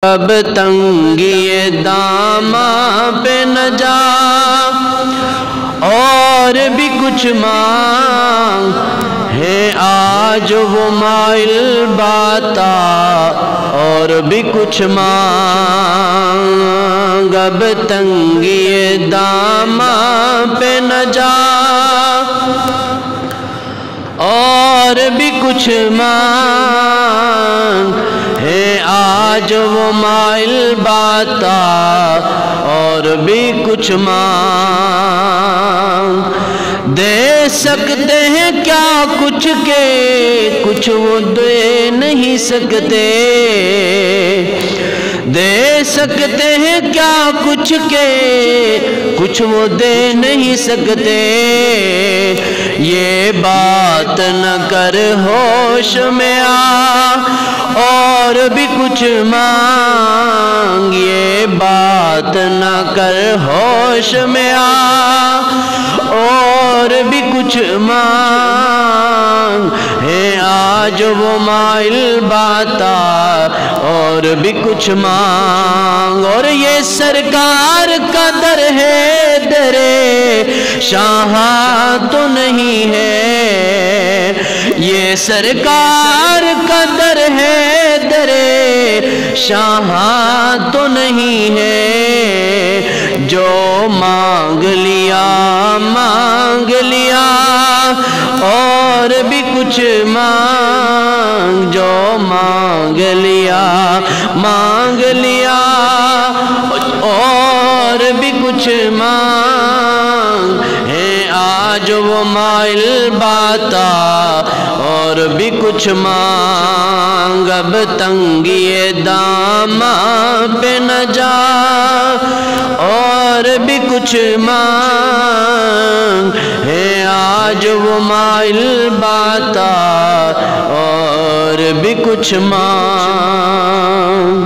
اب تنگی داماں پہ نہ جا اور بھی کچھ مانگ ہے آج وہ مائل باتا اور بھی کچھ مانگ اب تنگی داماں پہ نہ جا اور بھی کچھ مانگ ہے آج وہ مائل باتا اور بھی کچھ مانگ دے سکتے ہیں کیا کچھ کے کچھ وہ دے نہیں سکتے دے سکتے ہیں کیا کچھ کے کچھ وہ دے نہیں سکتے یہ بات نہ کر ہوش میں آ اور بھی کچھ مانگ یہ بات نہ کر ہوش میں آ اور بھی کچھ مانگ ہے آج وہ مائل باتا اور بھی کچھ مانگ اور یہ سرکار کا در ہے درے شاہ تو نہیں ہے یہ سرکار کا در ہے درے شاہ تو نہیں ہے جو مانگ لیا اور بھی کچھ مانگ جو مانگ لیا اور بھی کچھ مانگ ہے آج وہ مائل باتا اور بھی کچھ مانگ اب تنگی داماں پہ نہ جا اور بھی کچھ مانگ ہے آج وہ مائل باتا اور بھی کچھ مانگ